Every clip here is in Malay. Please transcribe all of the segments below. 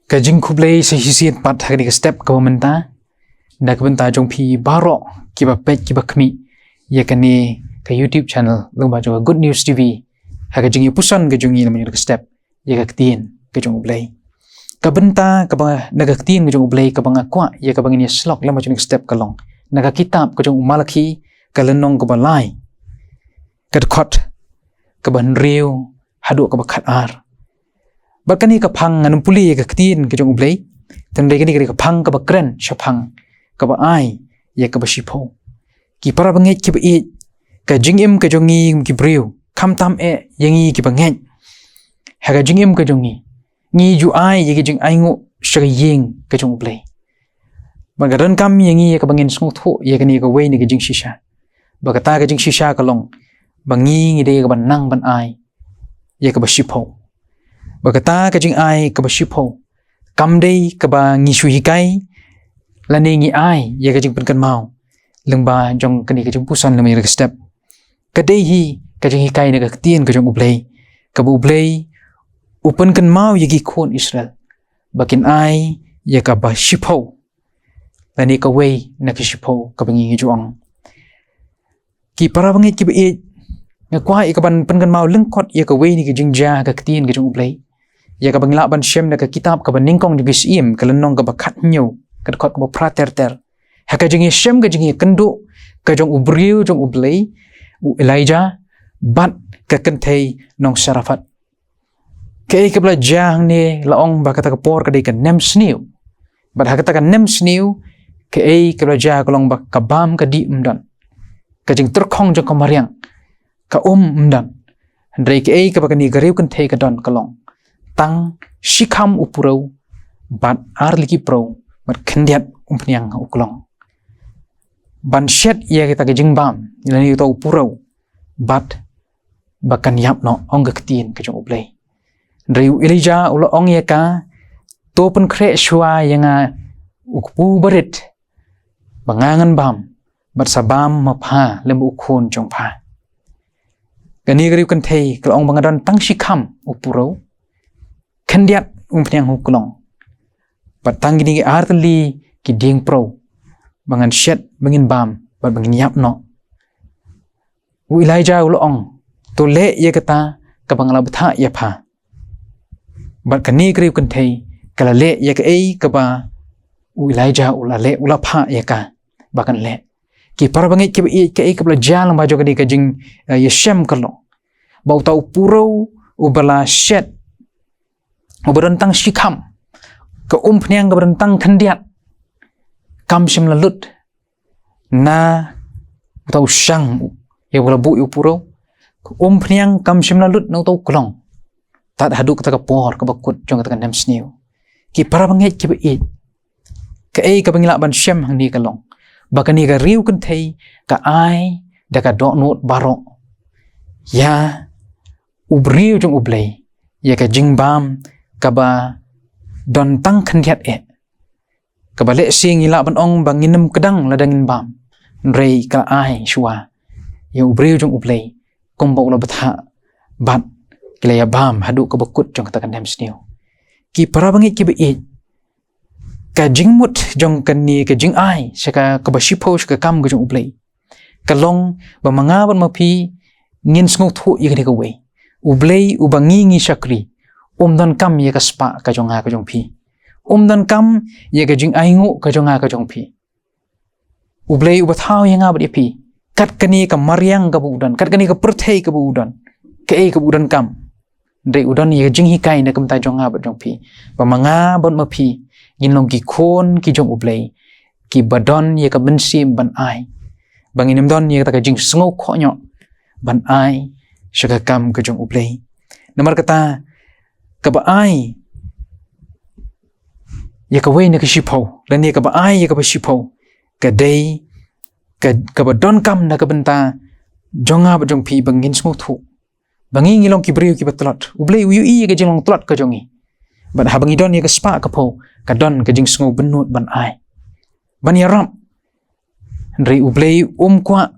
Kajing kublai sehisian pat hari ke step ke benta dah ke benta jong pi barok kiba pet kiba kmi ya kani ke YouTube channel lomba jong Good News TV ha kajing pusan kajungi namanya ke step ya ke tien kajong kublai ke benta ke bang naga tien kajong kublai ke bang akwa ya ke bang ini slok lomba jong ke step kalong naga kitab kajong Malaki ke lenong ke balai ke dekot ke ban riu hadu ke bakat ar Bakani kapang anum puli ke ketin ke jong ublay tandai kini ke kapang ke bakren syapang ke ba ai ya ke basipo ki para banget ki be ke jingim ke jongi ki briu kam tam yangi ki banget ha ke jingim ke jongi ni ju ai ye ke jing ai ngu shaying ke jong ublay bagaran kam yangi ya ke bangin sung tho ya kini ke wei ni ke jing shisha bagata ke jing shisha kalong bangi ngide ke banang ban ai ya ke basipo Bagata kajing ai ke basipo kamdei ke ba ngisu hikai lani ngi ai ya kajing penkan mau lengba jong kani kajing pusan lemai ke step kadei hi kajing hikai ne ke tien kajong ublay ke ublay upen kan mau yagi kon Israel bakin ai ya ke basipo lani ke wei na ke sipo ke bangi juang ki para bangi ki be ngakwa ikaban penkan mau lengkot ya ke wei ni ke jingja ke tien kajong ublay ya ka bangla ban shem na ka kitab ka baningkong jigi sim ka lenong ka bakat nyu ka kot ka prater ter ha ka jingi shem ka jingi kendo ka jong ubriu jong ublay u Elijah bat ka kentei nong sarafat ke ka bla jang ne laong ba ka ta ka por ka dei ka nem sniu bat ha ka ta ka nem sniu ke ka bla ja ka long ba ka bam ka di umdan ka jing terkhong jong ka mariang ka umdan ndrei ke ka ba ka ni gariu kentei ka don ka long tang shikam upurau bat arliki pro bat kendiat umpniang uklong ban shet ya kita ke jingbam ilani to upurau bat bakan yapno ong ketin ke jong ublay riu Elijah ulo ong ya ka to pen kre shwa yanga ukpu berit bangangan bam bat sabam mapha lembu khon jong pha kani riu kan thei klong bangadon tang shikam upurau kendiat umpniang hukulong patang gini artli ki ding pro bangan shet bangin bam bat bangin yap no u Elijah ulong to le ye kata ka bangala betha ya pha bat kani kriu kan thei kala le ye ka ka ba u Elijah ulale ula pha ya ka bakan le ki para bangi ki ka bla jal ma joga ni ka jing yeshem kalo bau tau puro ubala shet berentang shikam ke umpniang ke berentang kendiat kam sim lalut na tau sang ya wala bu upuro ke umpniang kam sim lalut na tau klong tak hadu kata ke por ke bakut jong kata nem sniu ki para banget ki be ke ka bangila ban syam hang ni kalong bakani ka riu kan thei ka ai da ka do not barok ya ubriu jong ublay ya ka jingbam kaba don tang kendiat kaba le sing ila ban ong banginem kedang ladangin bam rei ka ai shwa ya ubriu jong ublay kombo la betha bat kila ya bam hadu ka bakut jong kata kandam sniu ki para bangi ki be ka jingmut jong kan ni ka jing ai saka ka basipo ka kam ka jong ublay kalong bamanga ban mapi ngin sngu thu yigni ka we ublay ubangi ngi shakri dan kam ye ka spa ka jong ha ka jong pi dan kam ye ka jing aingu ka jong ha ka jong pi ublay ubathau ye nga ba pi kat kani ka mariang ka budan kat kani ka perthei ka budan ke ka budan kam dei udan ye jing hikai na kam ta jong ha ba jong pi pamanga bon ma pi yin long ki khon ki jong ublay ki badon ye ka bensim ban ai banginem don ye ta ka jing sngo kho nyo ban ai shaka kam ka jong ublay namar kata kabaai ya ka wei na ka sipo dan ya kabaai ya ka sipo ka dei ka badon kam na ka benta jonga ba jong pi bangin smu thu bangi ngilong ki briu ki batlot ublay uyu i ka jing long tlot ka jongi ban ha bangi don ya ka spa ka po ka don ka jing smu benut ban ai ban ya ram rei ublay kwa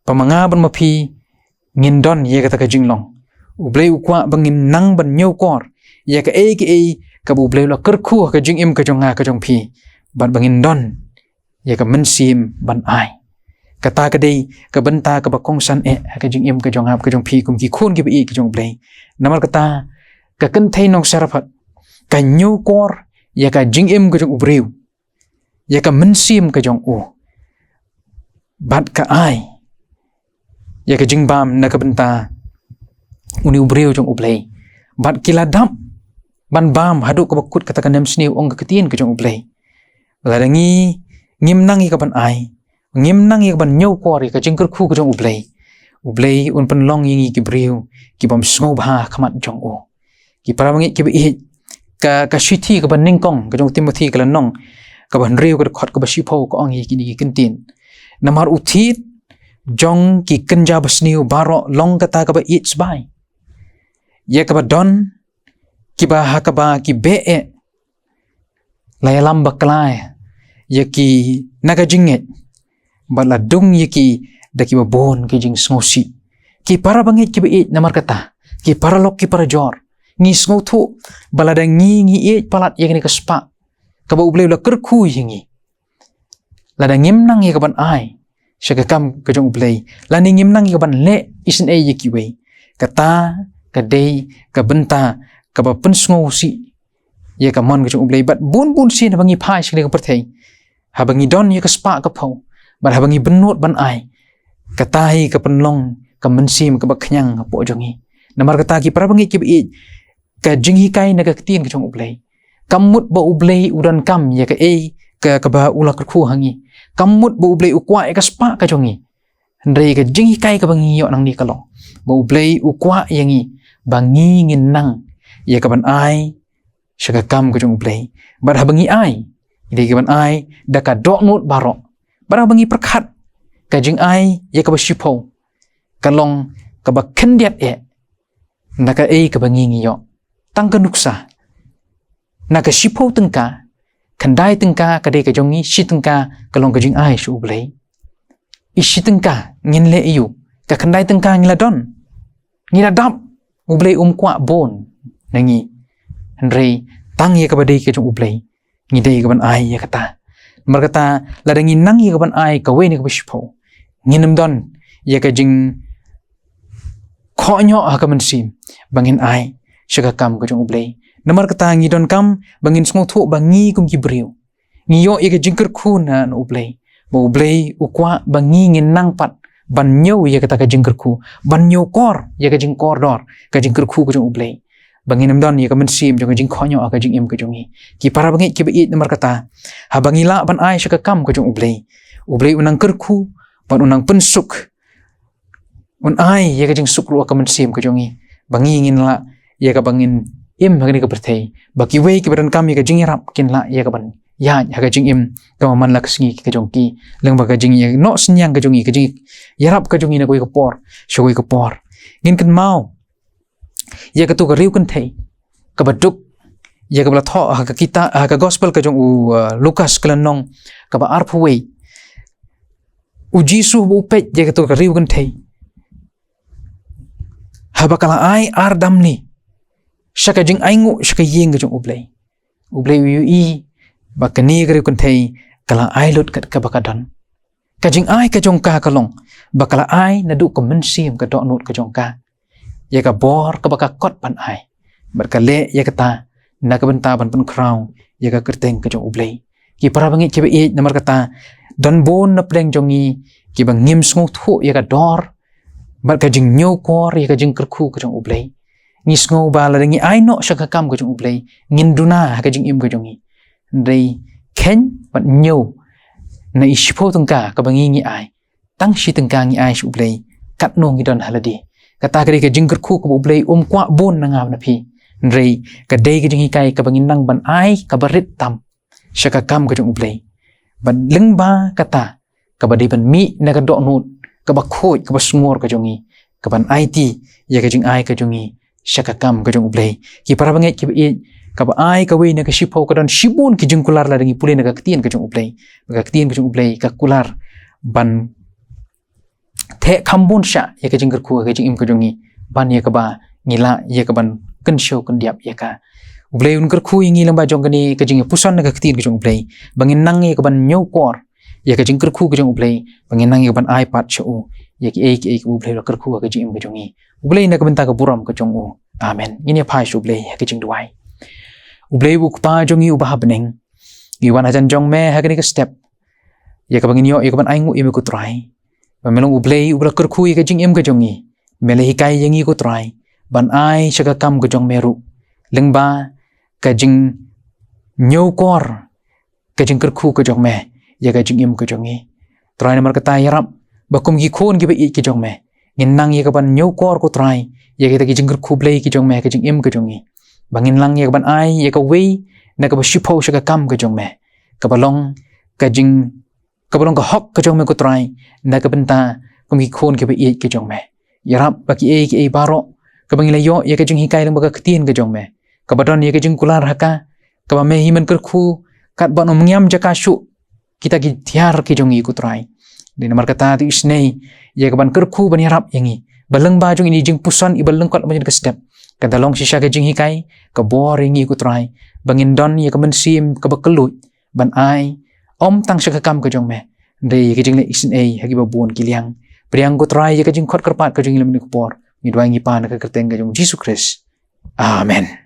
pamanga ban mapi ngin don ya ka ta ka jing long ublay ukwa bangin nang ban nyaw kor ya ka ka bu bleu la kerku ka jing im ka jonga ka jong phi bat bangin don ya ka mensim ban ai kata ka dei ka benta ka bakong san ka jing im ka jong hap ka jong phi kum ki khun ki bi ka jong blei namar kata ka kan thai nong saraphat ka nyu kor ya ka jing im ka jong ubreu ya ka mensim ka jong u bat ka ai ya ka jing bam na ka benta uni ubreu jong ublei bat kila dam ban bam haduk ka bakut kata kanam sniu ong ka ketien ka jong ublei ladangi ngim nang ka ban ai ngim nang ka ban nyau kor ka jing kerku ka jong ublei un pen long yingi ki breu ki bam sngo ba khamat jong o ki paramangi ki bi ka shithi ka ban ningkong ka jong timothy ka lanong ka ban reu ka khot ka ba shipho ka ong ki ni kintin namar uthit jong ki kenja basniu baro long kata ka ba its bai ya ka ba don ki ba ha ka ba ki be layalam baklai ya ki naga jinget bala dung ya ki da ki ba bon ki jing smosi ki para bangit ki ba namar kata ki para lok ki para jor ngi sngo thu bala da ngi palat ya ni ka spa ka ba ubleu la kerku yingi la da ngim nang ya ka ban ai shaga kam ka jong ublei la ni ngim nang ya ka ban le isin ya ki wei kata ka dei ka benta ka ba pen sngo si ya ka mon ka jong ublei bat bun si na bangi phai shile ka perthei ha bangi don ya ka spa ka phau bat ha bangi benot ban ai kata hi ka penlong ka mensim ka ba khnyang po jongi namar kata ki para bangi ki bi ka jinghi kai na ka tin ka jong ublei kamut ba ublei udan kam ya ka ka ba ula kerku hangi kamut ba ublei ukwa ka spa ka jongi ndrei ka jinghi kai ka bangi yo nang ni ka lo ba ublei ukwa yangi bangi ngin nang ya ka ban ai shaga kam ka jong ublei bar ha bangi ai ide ka ban ai da ka dok nut barok bar ha bangi perkhat ka jing ai ya ka ba shipo ka long ka ba khendiat na ka ka bangi ngi yo tang ka nuksa na ka shipo tengka khandai tengka ka de ka jongi shi tengka ka long ka jing ai shu ublei ishi tengka ngin le yu ka khandai tengka ngila don ngila dap ublei kwa bon nangi Henry tang ya ka ba de ka jong ublei ngi de ka ban ai ya kata mar kata la dangi nang ya ka ban ai ka we ni ka shipo nginam don ya ka jing khonyo ha ka mensim bangin ai shaga kam ka jong ublei namar kata ngi don kam bangin sngo thu bangi kum ki breu ngi yo ya ka jing ker khun na ublei ba ublei ukwa bangi ngin nang pat ban nyau ya kata ka jing ker khu ban nyau kor ya ka jing kor dor ka jing ker khu ka jong ublei bangin nam don ya ka mensim jong ka jing khonyo ka jing im ka jongi ki para bangi ki bi namar kata ha bangi la ban ai shaga kam ka jong ublei unang ker khu ban unang pensuk un ai ya ka jing sukru ka mensim ka jongi bangi ngin la ya ka bangin im hagani ka perthei baki wei ki baran kam ya ka jing rap kin la ya ka ban ya ka jing im ka man la kasngi ka jong ki leng ba ka jing ya no senyang ka jongi ka jing yarap ka jongi na koi ka por shoi ka por ngin kan mau ya ka tu ka riu kan thei ka baduk ya ka bla tho ka kita ka gospel ka jong Lukas klanong ka ba arpu wei u jisu bu pet ya ka tu ka riu kan thei ha ba kala ai ar dam ni shaka jing aingu shaka yeng jong ublei yu i bakani gari kun thei kala ai lut ka bakadan ka jing ai ka jong ka kalong bakala ai na du ka mensim ka dok nut ka jong ka ya ka bor ka baka kot pan ai berkale ya kata na ka benta ban pun crown ya ka kerteng ka jong ublei ki para bangi ki be namar kata don bon na pleng jongi ki bang ngim sngo thu ya ka dor bar ka jing nyo kor ya ka jing kerku ka jong ublei ngi sngo ba la ngi ai no shaka kam ka jong ublei ngin duna ka jing im ka jongi dei ken bat nyo na ishipo tengka ka bangi ngi ai tang shi tengka ngi ai shu ublei kat no ngi don haladi kata ka jing kerku ka ublei kwa bon na ngam na phi rei ka dei ka jing kai ka bangin nang ban ai ka barit tam shaka kam ka jong ublei ban leng ba kata ka ba dei ban mi na ka dok nut ka ba khoi ka ba smor ka jongi ka ban IT ya ka jing ai ka jongi shaka kam ka jong ublei ki para bangai ki ka ba ai ka we na ka shipo ka don shibun ki jing kular la dangi pule na ka ktien ka jong ublei ka kular ban the khambun sha ya ka jing ku ka jing im ka jongi ban ya ka ba ngila ya ka ban kan show kan diap ya ka Ublay un kerku ingi lamba jong kani kajing pusan na kaktin kajong ublay. Bangin nangi kaban nyokor. Ya kajing kerku kajong ublay. Bangin nangi kaban iPad siya ya ki ek ublay la kerku kajing im kajong i. Ublay na kabenta ka buram kajong u. Amen. Ini apa ublay kajing duai. Ublay bu pa jong i ubah beneng. Iwan ajan jong me hakani ka step. Ya kabangin yo ya kaban aingu im ko try. Pamelong ublay ubla kerku i kajing im kajong i. Mele hikai yang i ko try. Ban ai siya kam kajong meru. Lengba kajing nyokor kajing kerku kajong me ya kajing im kajong i. Try na markata yarap bakum gikon giba i kajong me. Nginang ya kaban nyokor ko try ya kita kajing kerku blay kajong me kajing im kajong i. Bangin lang ya kaban ai ya kaway na kabashipaw siya kam kajong me. Kabalong ka hok kajong me ko try na kabenta kum gikon giba i kajong me. Yarap baki ki baro kabangilayo ya kajing hikay lang baga katiin kajong me. Kabadon ya kajing kular haka kaba me himan kerku kat bano mengyam jaka syuk kita gitiar kajong i kutrai di nomor kata tu isnei ya kaban kerku bani harap yangi baleng bajung ini jing pusan i baleng kot macam step kadalong sisa kajing hikai kaboring i kutrai bangin don ya kaban sim kabakelut ban ai om tang syakakam kajong me de kajing le isnei hagi babun kiliang priang kutrai ya kajing kot kerpat kajing le menikupor ni dua ngi pan ka kerteng kajong Jesus Christ. Amen.